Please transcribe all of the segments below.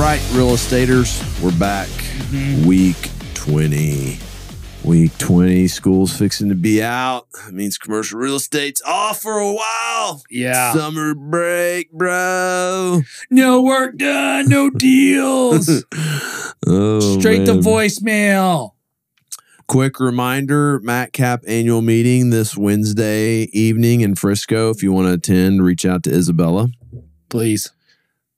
right, real estaters, we're back. Week 20. Week 20, school's fixing to be out. That means commercial real estate's off for a while. Yeah. Summer break, bro. No work done, no deals. Straight to voicemail. Quick reminder, MatCap annual meeting this Wednesday evening in Frisco. If you want to attend, reach out to Isabella. Please.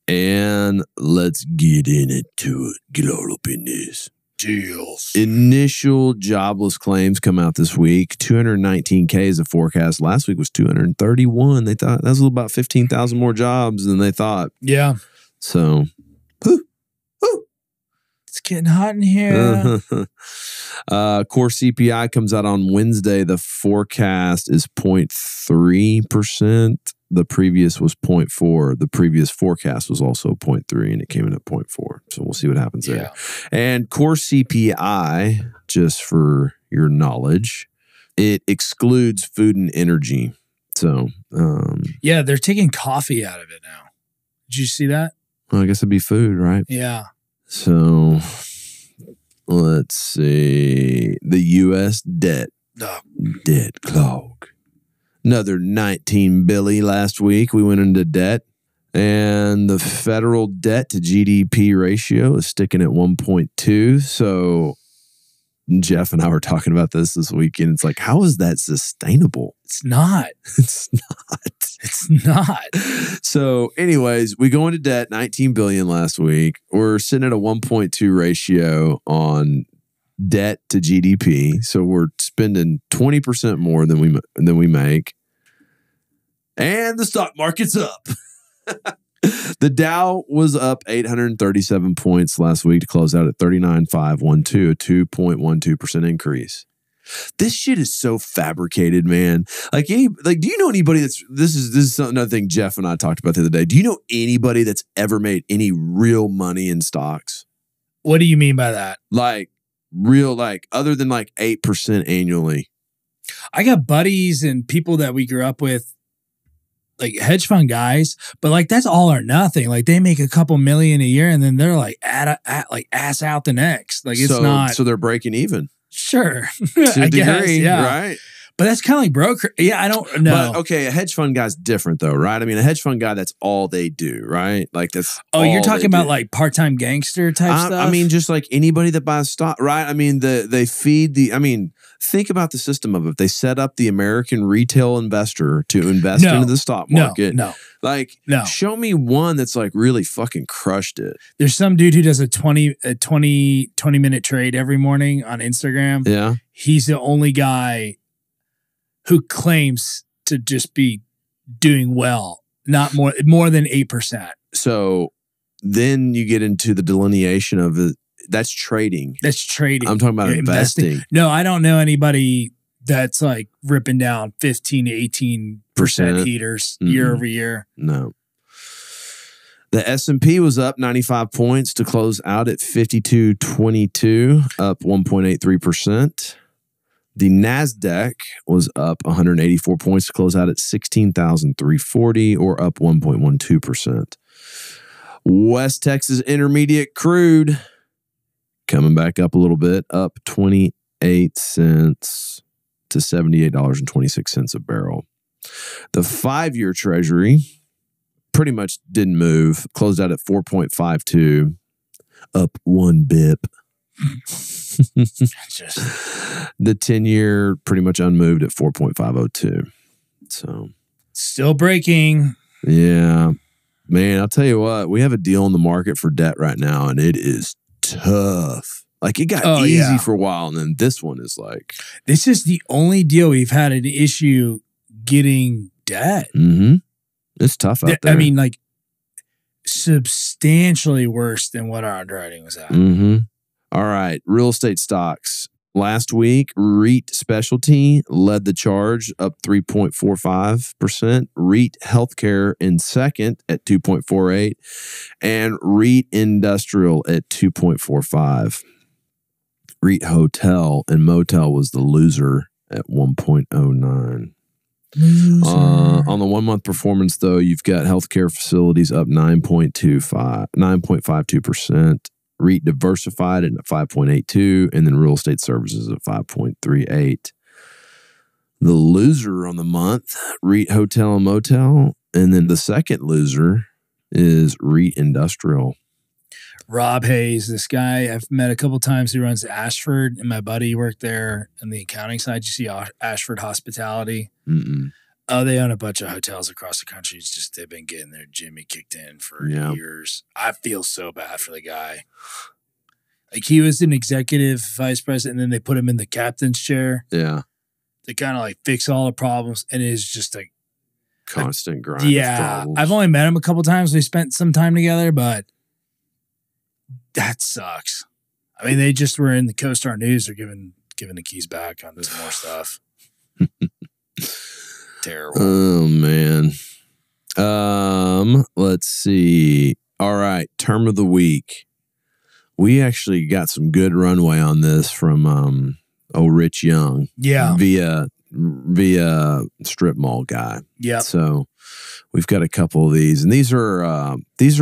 And let's get into it. Get all up in this. Deals. Initial jobless claims come out this week. 219K is the forecast. Last week was 231. They thought that was about 15,000 more jobs than they thought. Yeah. So, it's getting hot in here. Core CPI comes out on Wednesday. The forecast is 0.3%. The previous was 0.4. The previous forecast was also 0.3, and it came in at 0.4. So we'll see what happens there. And core CPI, just for your knowledge, it excludes food and energy. So, yeah, they're taking coffee out of it now. Did you see that? Well, I guess it'd be food, right? Yeah. So let's see. The U.S. debt clog. Another 19 billion last week. We went into debt. And the federal debt to GDP ratio is sticking at 1.2. So Jeff and I were talking about this weekend. It's like, how is that sustainable? It's not. It's not. It's not. So anyways, we go into debt, 19 billion last week. We're sitting at a 1.2 ratio on debt to GDP. So we're spending 20% more than we make. And the stock market's up. The Dow was up 837 points last week to close out at 39,512, a 2.12% increase. This shit is so fabricated, man. Do you know anybody this is another thing Jeff and I talked about the other day. Do you know anybody that's ever made any real money in stocks? What do you mean by that? Other than 8% annually. I got buddies and people that we grew up with, like hedge fund guys, but that's all or nothing. Like they make a couple million a year and then they're ass out the next. So they're breaking even. Sure. To a degree, guess, yeah. Right? But that's kind of like broker. Yeah, I don't know. But okay, a hedge fund guy's different though, right? I mean, a hedge fund guy, that's all they do, right? That's you're talking about part-time gangster type stuff? I mean, just like anybody that buys stock, right? I mean, they feed think about the system of it. They set up the American retail investor to invest into the stock market. No. Show me one that's really fucking crushed it. There's some dude who does a 20-minute trade every morning on Instagram. Yeah. He's the only guy who claims to just be doing well, not more than 8%. So then you get into the delineation of it. That's trading. That's trading. I'm talking about investing. No, I don't know anybody that's ripping down 15 to 18% heaters year over year. No. The S&P was up 95 points to close out at 5222, up 1.83%. The NASDAQ was up 184 points to close out at 16,340, or up 1.12%. West Texas Intermediate crude coming back up a little bit, up 28 cents to $78.26 a barrel. The 5-year Treasury pretty much didn't move, closed out at 4.52, up 1 bip. The 10-year pretty much unmoved at 4.502. So still breaking. Yeah. Man, I'll tell you what, we have a deal in the market for debt right now, and it is tough. It got easy for a while, and then this one is this is the only deal we've had an issue getting debt. Mm-hmm. It's tough out there. I mean, substantially worse than what our underwriting was at. Mm-hmm. All right, real estate stocks. Last week, REIT Specialty led the charge, up 3.45%. REIT Healthcare in second at 2.48%. And REIT Industrial at 2.45%. REIT Hotel and Motel was the loser at 1.09%. Loser. On the 1 month performance, though, you've got healthcare facilities up 9.52%, REIT diversified at 5.82, and then real estate services at 5.38. The loser on the month, REIT hotel and motel, and then the second loser is REIT industrial. Rob Hayes, this guy I've met a couple times. He runs Ashford, and my buddy worked there on the accounting side. You see Ashford Hospitality. Mm-mm. Oh, they own a bunch of hotels across the country. It's just they've been getting their Jimmy kicked in for years. I feel so bad for the guy. Like, he was an executive vice president, and then they put him in the captain's chair. Yeah. To kind of like fix all the problems, and it's just like constant grind. Yeah, I've only met him a couple times. We spent some time together, but that sucks. I mean, they just were in the CoStar News. They're giving the keys back on some more stuff. Terrible. Oh man. Let's see. All right, term of the week. We actually got some good runway on this from Rich Young. Yeah. Via strip mall guy. Yeah. So we've got a couple of these, and these are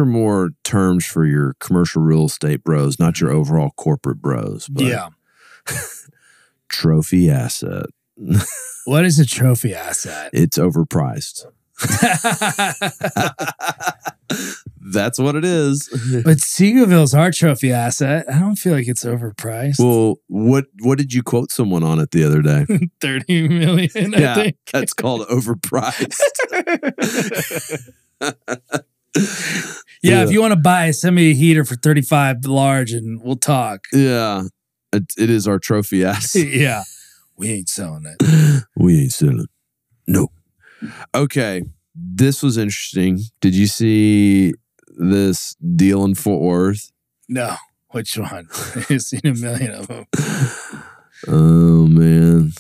more terms for your commercial real estate bros, not your overall corporate bros. But yeah. Trophy asset. What is a trophy asset? It's overpriced. That's what it is. But Seagoville's our trophy asset. I don't feel like it's overpriced. Well, what did you quote someone on it the other day? 30 million, I think. That's called overpriced. Yeah, if you want to buy, send me a heater for 35 large and we'll talk. Yeah, it is our trophy asset. Yeah, we ain't selling it. We ain't selling. Nope. Okay, this was interesting. Did you see this deal in Fort Worth? No. Which one? I've seen a million of them. Oh, man.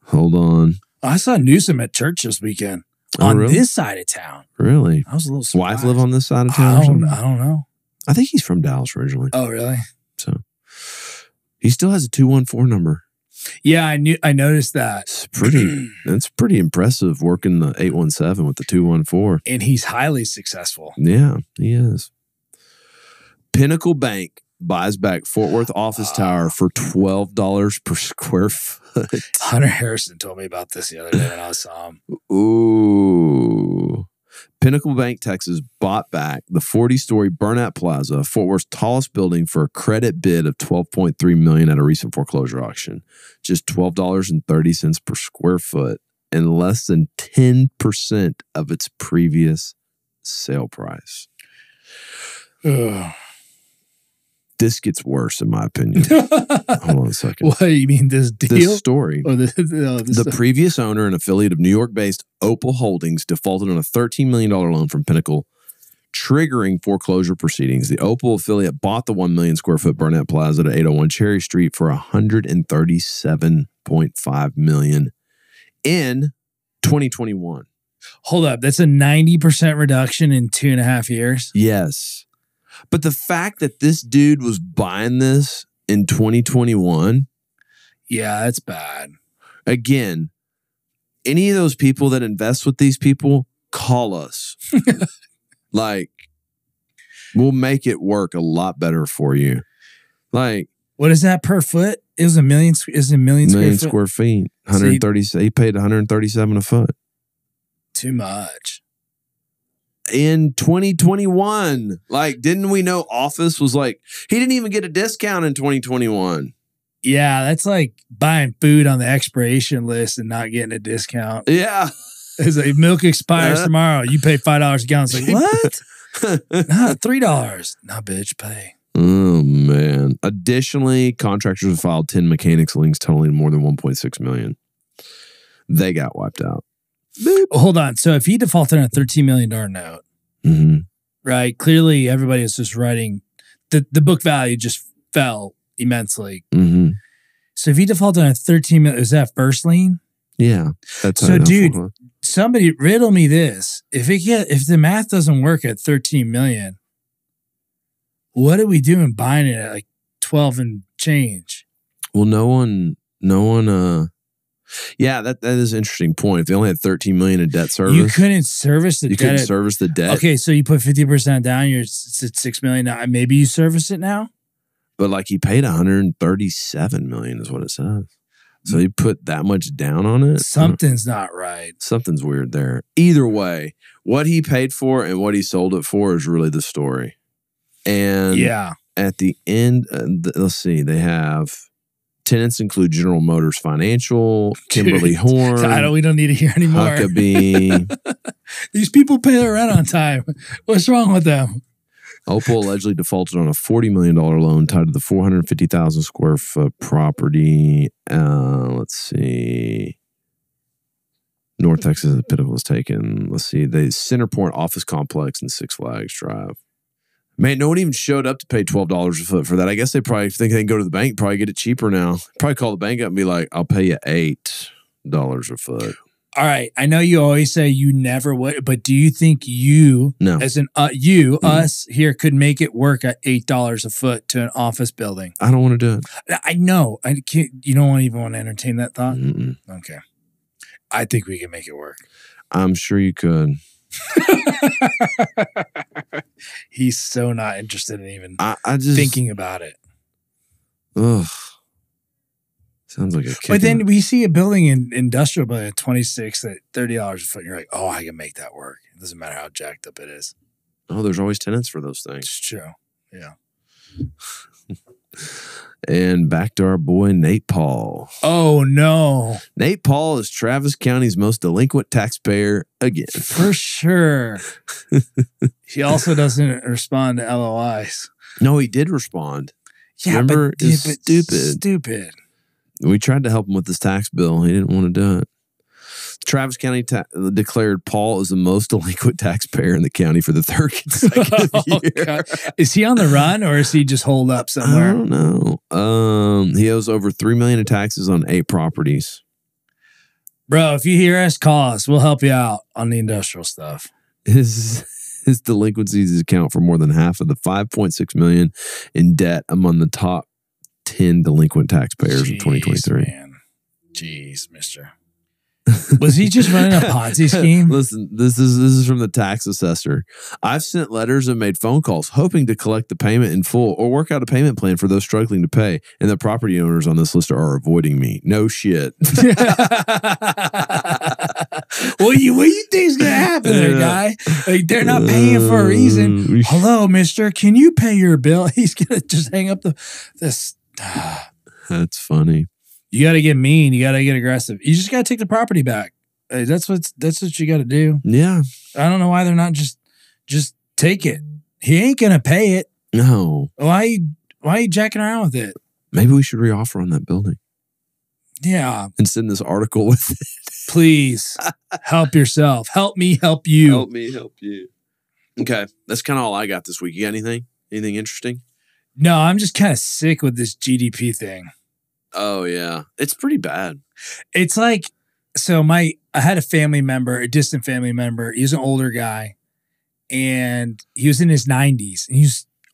Hold on. I saw Newsom at church this weekend on this side of town. Really? I was a little surprised. Wife live on this side of town? I don't know. I think he's from Dallas originally. Oh, really? So he still has a 214 number. Yeah, I noticed that. That's pretty impressive, working the 817 with the 214. And he's highly successful. Yeah, he is. Pinnacle Bank buys back Fort Worth office tower for $12 per square foot. Hunter Harrison told me about this the other day when I saw him. Ooh. Pinnacle Bank, Texas bought back the 40-story Burnett Plaza, Fort Worth's tallest building, for a credit bid of $12.3 million at a recent foreclosure auction. Just $12.30 per square foot, and less than 10% of its previous sale price. Ugh. This gets worse, in my opinion. Hold on a second. What, you mean this deal? This story. Or The previous owner and affiliate of New York-based Opal Holdings defaulted on a $13 million loan from Pinnacle, triggering foreclosure proceedings. The Opal affiliate bought the 1 million square foot Burnett Plaza at 801 Cherry Street for $137.5 million in 2021. Hold up. That's a 90% reduction in 2.5 years? Yes. But the fact that this dude was buying this in 2021. Yeah, that's bad. Again, any of those people that invest with these people, call us. Like, we'll make it work a lot better for you. Like, what is that per foot? It was a million square feet. 130. He paid 137 a foot. Too much. In 2021, like, didn't we know Office was like, he didn't even get a discount in 2021. Yeah, that's like buying food on the expiration list and not getting a discount. Yeah. It's like, milk expires tomorrow. You pay $5 a gallon. It's like, what? Nah, $3. Nah, bitch, pay. Oh, man. Additionally, contractors have filed 10 mechanics liens totaling more than $1.6 million. They got wiped out. Well, hold on. So if he defaulted on a $13 million note, right, clearly everybody is just writing, the book value just fell immensely. So if he defaulted on a $13 million, is that first lien? Yeah. That's so, dude, somebody riddle me this. If the math doesn't work at $13 million, what are we doing buying it at like 12 and change? Well, no one Yeah, that is an interesting point. If they only had $13 million in debt service, You couldn't service the you debt. couldn't service the debt. Okay, so you put 50% down, it's at $6 million now. Maybe you service it now? But like he paid $137 million is what it says. So he put that much down on it. Something's not right. Something's weird there. Either way, what he paid for and what he sold it for is really the story. And yeah, at the end, let's see, they have tenants include General Motors Financial, Kimberly Horn. We don't need to hear anymore. Huckabee. These people pay their rent on time. What's wrong with them? Opal allegedly defaulted on a $40 million loan tied to the 450,000 square foot property. Let's see. North Texas Pinnacle was taken. Let's see. The Centerpoint office complex in Six Flags Drive. Man, no one even showed up to pay $12 a foot for that. I guess they probably think they can go to the bank, probably get it cheaper now. Probably call the bank up and be like, I'll pay you $8 a foot. All right. I know you always say you never would, but do you think you, No. as in us here, could make it work at $8 a foot to an office building? I don't want to do it. I know. I can't. You don't even want to entertain that thought? Mm-mm. Okay. I think we can make it work. I'm sure you could. He's so not interested in even I just thinking about it. Ugh. Sounds like a kick. But then we see a building in industrial building at 26 at $30 a foot. And you're like, oh, I can make that work. It doesn't matter how jacked up it is. Oh, there's always tenants for those things. It's true. Yeah. And back to our boy Nate Paul. Oh no. Nate Paul is Travis County's most delinquent taxpayer again. For sure. He also doesn't respond to LOIs. No, he did respond. Yeah, Remember? but It's stupid. stupid. We tried to help him with his tax bill. He didn't want to do it. Travis County declared Paul as the most delinquent taxpayer in the county for the third consecutive year. God. Is he on the run or is he just holed up somewhere? I don't know. He owes over $3 million in taxes on 8 properties. Bro, if you hear us, call us. We'll help you out on the industrial stuff. His delinquencies account for more than half of the $5.6 million in debt among the top 10 delinquent taxpayers in 2023. Man. Jeez, mister. Was he just running a Ponzi scheme? Listen, this is from the tax assessor. I've sent letters and made phone calls hoping to collect the payment in full or work out a payment plan for those struggling to pay. And the property owners on this list are avoiding me. No shit. What do you think's gonna happen there, guy? Like, they're not paying for a reason. Hello, mister. Can you pay your bill? He's gonna just hang up this. That's funny. You got to get mean. You got to get aggressive. You just got to take the property back. That's what you got to do. Yeah. I don't know why they're not just take it. He ain't gonna pay it. No. Why are you jacking around with it? Maybe we should reoffer on that building. Yeah. And send this article with it. Please help yourself. Help me help you. Help me help you. Okay. That's kind of all I got this week. You got anything? Anything interesting? No, I'm just kind of sick with this GDP thing. Oh, yeah. It's pretty bad. It's like, so I had a family member, a distant family member. He was an older guy and he was in his 90s and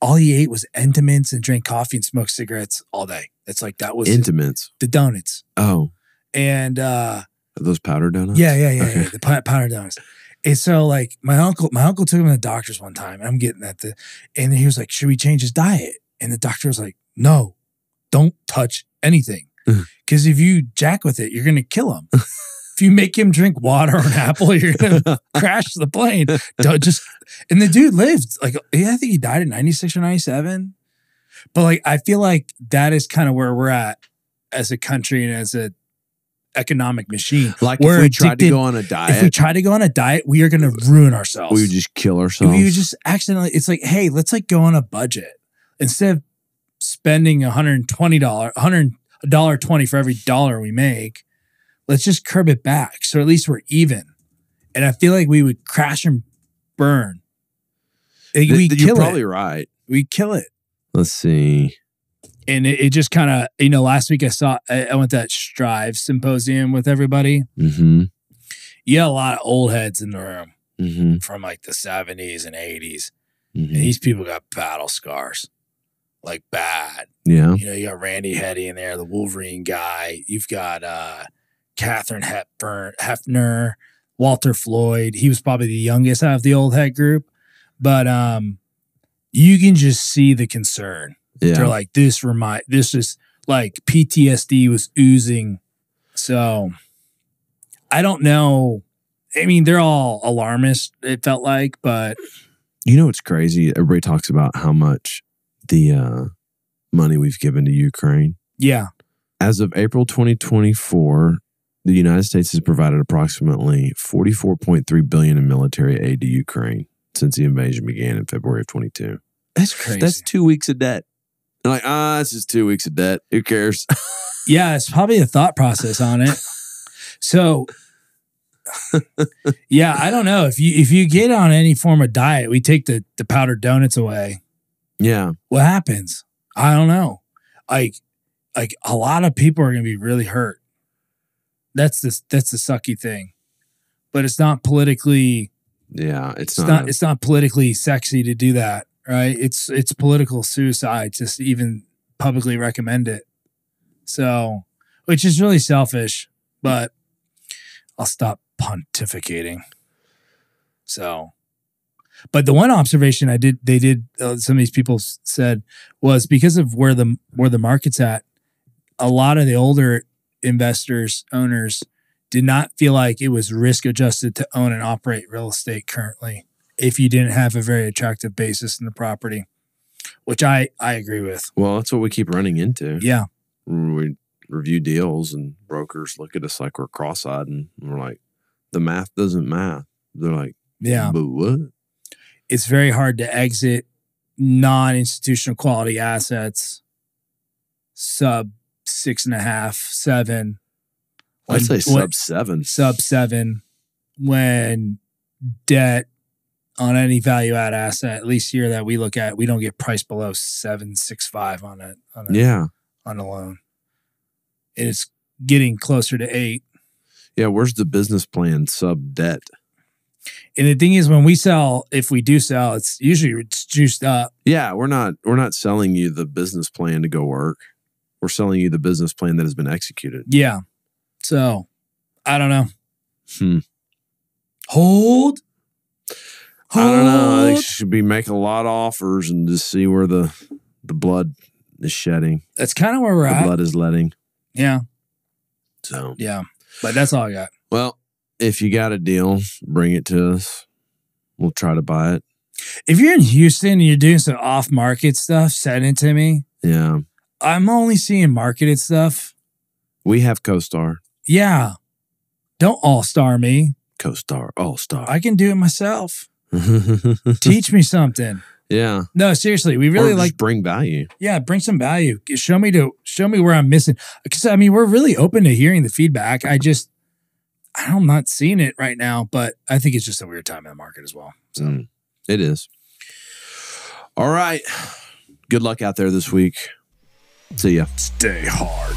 all he ate was Entenmann's and drank coffee and smoked cigarettes all day. That was Entenmann's. The donuts. Oh. And are those powder donuts? Yeah. Okay. The powder donuts. And so like my uncle took him to the doctor's one time and I'm getting and he was like, should we change his diet? And the doctor was like, no, don't touch anything. Because if you jack with it, you're going to kill him. If you make him drink water or an apple, you're going to crash the plane. And the dude lived I think he died at 96 or 97. But like, I feel like that is kind of where we're at as a country and as a economic machine. Like if we tried to go on a diet. If we try to go on a diet, we are going to ruin ourselves. We would just kill ourselves. We would just accidentally, it's like, hey, let's like go on a budget. Instead of spending $120 for every dollar we make, let's just curb it back. So at least we're even. And I feel like we would crash and burn. You're probably right. We kill it. Let's see. And it just kind of, last week I went to that Strive symposium with everybody. Mm-hmm. You had a lot of old heads in the room mm-hmm. from like the 70s and 80s. Mm-hmm. And these people got battle scars. Like bad. Yeah. You got Randy Hetty in there, the Wolverine guy. You've got Katharine Hefner, Walter Floyd. He was probably the youngest out of the old head group, but you can just see the concern. Yeah. They're like, this is like PTSD was oozing. So I don't know. I mean, they're all alarmist, it felt like, but you know what's crazy? Everybody talks about how much the money we've given to Ukraine. yeah. As of April 2024, the United States has provided approximately $44.3 billion in military aid to Ukraine since the invasion began in February of 22. That's crazy. That's 2 weeks of debt. They're like, it's just 2 weeks of debt. Who cares? Yeah, it's probably a thought process on it. So, yeah, I don't know. If you get on any form of diet, we take the powdered donuts away. Yeah. What happens? I don't know. Like a lot of people are going to be really hurt. That's the sucky thing. But it's not politically. Yeah, It's not politically sexy to do that, right? It's political suicide to even publicly recommend it. So, which is really selfish, but I'll stop pontificating. So, but the one observation some of these people said was because of where the market's at, a lot of the older owners did not feel like it was risk adjusted to own and operate real estate currently if you didn't have a very attractive basis in the property, which I agree with. Well, that's what we keep running into. Yeah. We review deals and brokers look at us like we're cross-eyed and we're like, the math doesn't math. They're like, yeah, but what? It's very hard to exit non-institutional quality assets sub 6.5, 7. I'd say sub 7. Sub 7 when debt on any value add asset, at least here that we look at, we don't get priced below 7.65 on a loan. And it's getting closer to 8. Yeah, where's the business plan sub debt? And the thing is, when we sell, if we do sell, it's juiced up. Yeah, we're not selling you the business plan to go work. We're selling you the business plan that has been executed. Yeah. So, I don't know. Hold. I don't know. I think she should be making a lot of offers and just see where the blood is shedding. That's kind of where we're at. The blood is letting. Yeah. So. Yeah. But that's all I got. Well, if you got a deal, bring it to us. We'll try to buy it. If you're in Houston and you're doing some off-market stuff, send it to me. Yeah. I'm only seeing marketed stuff. We have CoStar. Yeah. Don't all-star me. CoStar, all-star. I can do it myself. Teach me something. Yeah. No, seriously. We really like bring value. Yeah, bring some value. Show me where I'm missing. Because I mean, we're really open to hearing the feedback. I'm not seeing it right now, but I think it's just a weird time in the market as well. So it is. All right. Good luck out there this week. See ya. Stay hard.